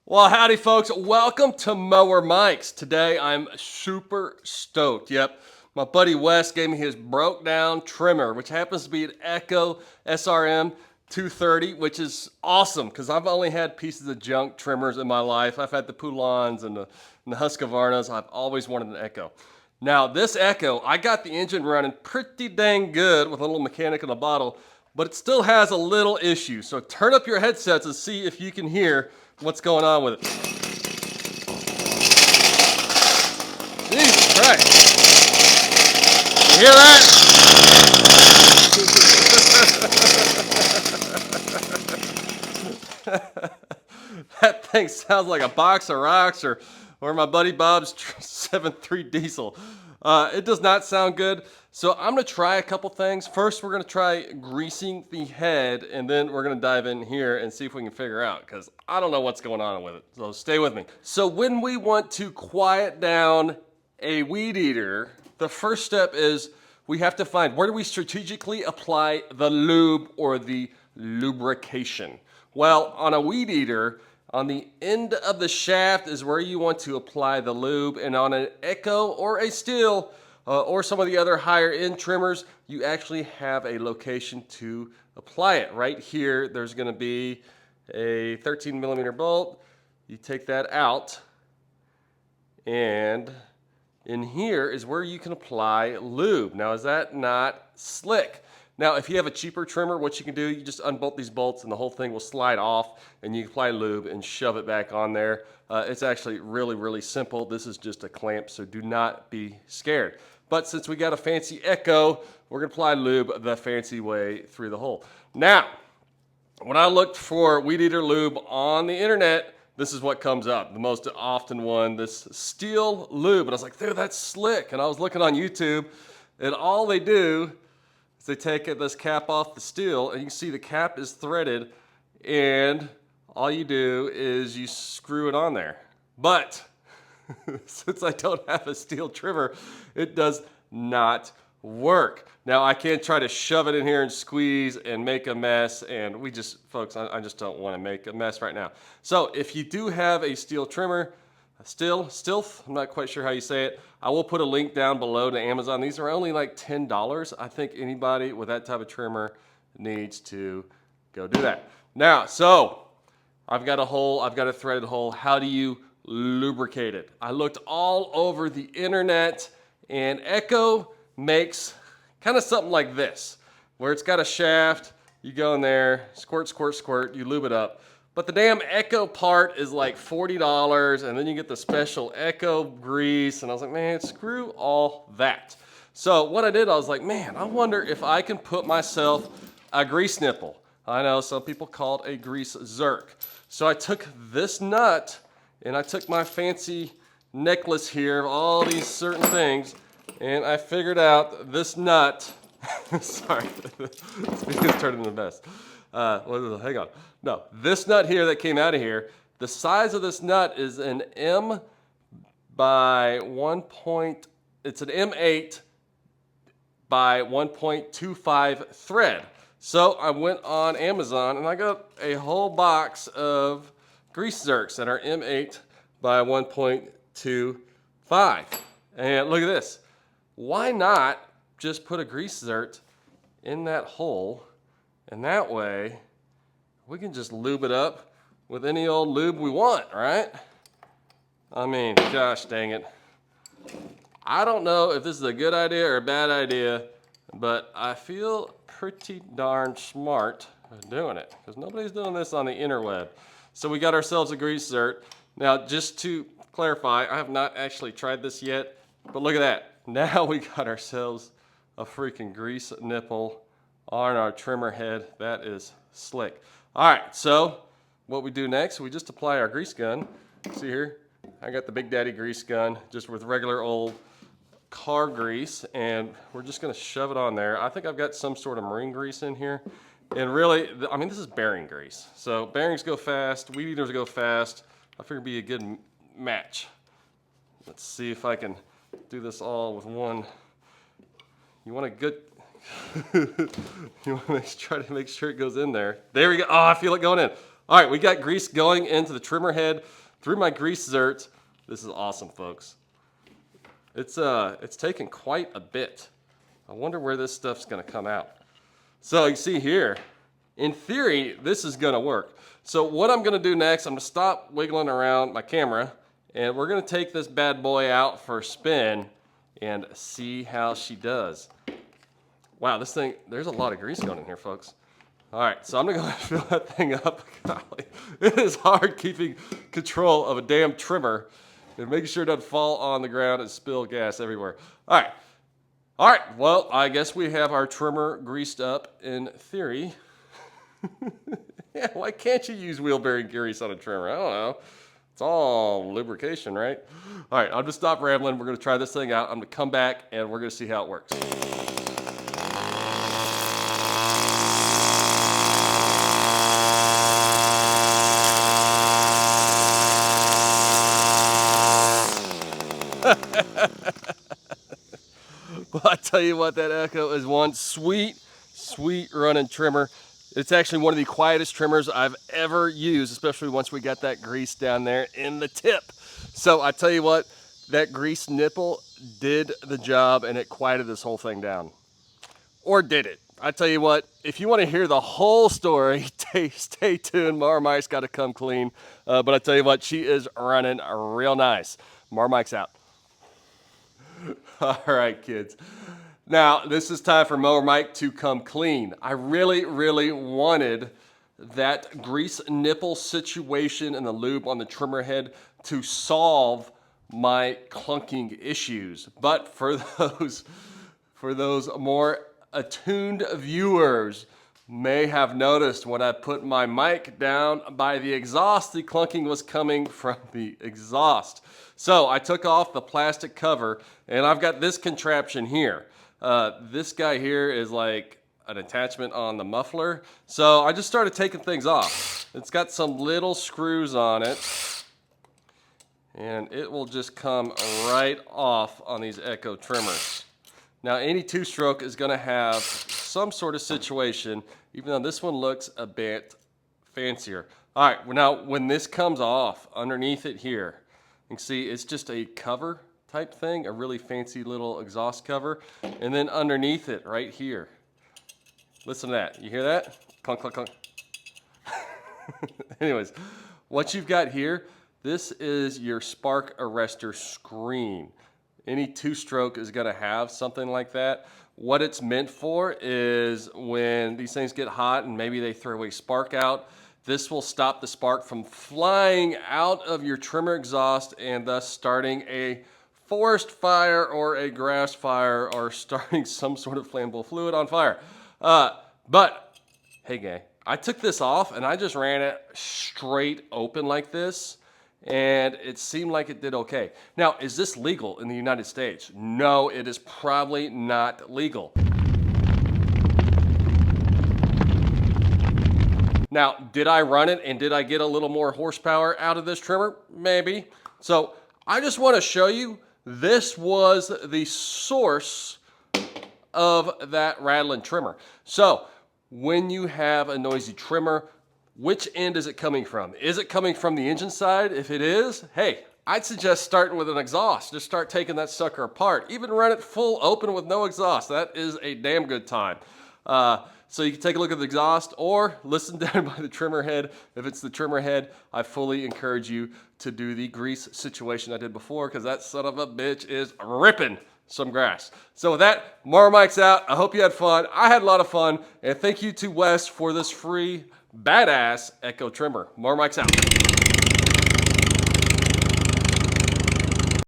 Well, howdy, folks. Welcome to Mower Mike's. Today, I'm super stoked. Yep, my buddy Wes gave me his broke down trimmer, which happens to be an Echo SRM 230, which is awesome because I've only had pieces of junk trimmers in my life. I've had the Poulons and the Husqvarnas. I've always wanted an Echo. Now, this Echo, I got the engine running pretty dang good with a little mechanic in the bottle, but it still has a little issue. So turn up your headsets and see if you can hear what's going on with it. Jesus Christ. You hear that? That thing sounds like a box of rocks or my buddy Bob's 7.3 diesel. It does not sound good. So I'm going to try a couple things. First, we're going to try greasing the head, and then we're going to dive in here and see if we can figure out, because I don't know what's going on with it. So stay with me. So when we want to quiet down a weed eater, the first step is we have to find where do we strategically apply the lube or the lubrication. Well, on a weed eater, on the end of the shaft is where you want to apply the lube, and on an Echo or a Steel or some of the other higher end trimmers, you actually have a location to apply it. Right here, there's going to be a 13 millimeter bolt. You take that out, and in here is where you can apply lube. Now, is that not slick? Now, if you have a cheaper trimmer, what you can do, you just unbolt these bolts and the whole thing will slide off, and you can apply lube and shove it back on there. It's actually really, really simple. This is just a clamp, so do not be scared. But since we got a fancy Echo, we're gonna apply lube the fancy way through the hole. Now, when I looked for weed eater lube on the internet, this is what comes up, the most often one, this Steel lube. And I was like, dude, that's slick. And I was looking on YouTube, and all they do is they take this cap off the Steel, and you can see the cap is threaded, and all you do is you screw it on there. But since I don't have a Steel trimmer, it does not work. Now, I can't try to shove it in here and squeeze and make a mess, and folks, I just don't want to make a mess right now. So if you do have a Steel trimmer, Stilth, I'm not quite sure how you say it, I will put a link down below to Amazon. These are only like $10. I think anybody with that type of trimmer needs to go do that. Now, so I've got a threaded hole. How do you lubricate it? I looked all over the internet, and Echo makes kind of something like this, where it's got a shaft, you go in there, squirt, squirt, squirt, you lube it up. But the damn Echo part is like $40, and then you get the special Echo grease, and I was like, man, screw all that. So what I did, I was like, man, I wonder if I can put myself a grease nipple. I know some people call it a grease zerk. So I took this nut, and I took my fancy necklace here of all these certain things, and I figured out this nut. Sorry, this video's turning into a mess. Hang on. No, this nut here that came out of here, the size of this nut is an M by it's an M8 by 1.25 thread. So I went on Amazon and I got a whole box of grease zerks that are M8 by 1.25. And look at this. Why not just put a grease zert in that hole, and that way we can just lube it up with any old lube we want, right? I mean, gosh dang it. I don't know if this is a good idea or a bad idea, but I feel pretty darn smart doing it, because nobody's doing this on the interweb. So we got ourselves a grease zert. Now, just to clarify, I have not actually tried this yet, but look at that. Now we got ourselves a freaking grease nipple on our trimmer head. That is slick. All right, so what we do next, we just apply our grease gun. See here, I got the Big Daddy grease gun just with regular old car grease, and we're just gonna shove it on there. I think I've got some sort of marine grease in here. And really, I mean, this is bearing grease. So bearings go fast, weed eaters go fast. I figure it'd be a good match. Let's see if I can do this all with one. You want a good, you want to try to make sure it goes in there. There we go. Oh, I feel it going in. All right, we got grease going into the trimmer head through my grease zert. This is awesome, folks. It's taken quite a bit. I wonder where this stuff's gonna come out. So you see here, in theory, this is gonna work. So what I'm gonna do next, I'm gonna stop wiggling around my camera, and we're gonna take this bad boy out for a spin and see how she does. Wow, this thing, there's a lot of grease going in here, folks. All right, so I'm gonna go ahead and fill that thing up. Golly, it is hard keeping control of a damn trimmer and making sure it doesn't fall on the ground and spill gas everywhere. All right, well, I guess we have our trimmer greased up in theory. Yeah, why can't you use wheel bearing grease on a trimmer? I don't know. It's all lubrication, right? All right, I'll just stop rambling. We're gonna try this thing out. I'm gonna come back and we're gonna see how it works. Well, I tell you what, that Echo is one sweet running trimmer. It's actually one of the quietest trimmers I've ever used, especially once we got that grease down there in the tip. So I tell you what, that grease nipple did the job and it quieted this whole thing down. Or did it? I tell you what, if you want to hear the whole story, stay tuned. Mower Mike's got to come clean. But I tell you what, she is running real nice. Mower Mike's out. All right, kids. Now, this is time for Mower Mike to come clean. I really wanted that grease nipple situation and the lube on the trimmer head to solve my clunking issues. But for those more attuned viewers may have noticed when I put my mic down by the exhaust, the clunking was coming from the exhaust. So I took off the plastic cover and I've got this contraption here. This guy here is like an attachment on the muffler. So I just started taking things off. It's got some little screws on it and it will just come right off on these Echo trimmers. Now any two-stroke is gonna have some sort of situation, even though this one looks a bit fancier. All right, now when this comes off, underneath it here, you can see it's just a cover type thing, a really fancy little exhaust cover. And then underneath it, right here, listen to that. You hear that? Clunk, clunk, clunk. Anyways, what you've got here, this is your spark arrestor screen. Any two-stroke is gonna have something like that. What it's meant for is when these things get hot and maybe they throw a spark out, this will stop the spark from flying out of your trimmer exhaust and thus starting a forest fire or a grass fire or starting some sort of flammable fluid on fire. But, hey gang, I took this off and I just ran it straight open like this and it seemed like it did okay. Now, is this legal in the United States? No, it is probably not legal. Now, did I run it and did I get a little more horsepower out of this trimmer? Maybe. So I just want to show you, this was the source of that rattling trimmer. So when you have a noisy trimmer, which end is it coming from? Is it coming from the engine side? If it is, hey, I'd suggest starting with an exhaust. Just start taking that sucker apart. Even run it full open with no exhaust. That is a damn good time. So you can take a look at the exhaust or listen down by the trimmer head. If it's the trimmer head, I fully encourage you to do the grease situation I did before because that son of a bitch is ripping some grass. So with that, Mower Mike's out. I hope you had fun. I had a lot of fun. And thank you to Wes for this free badass Echo trimmer. Mower Mike's out.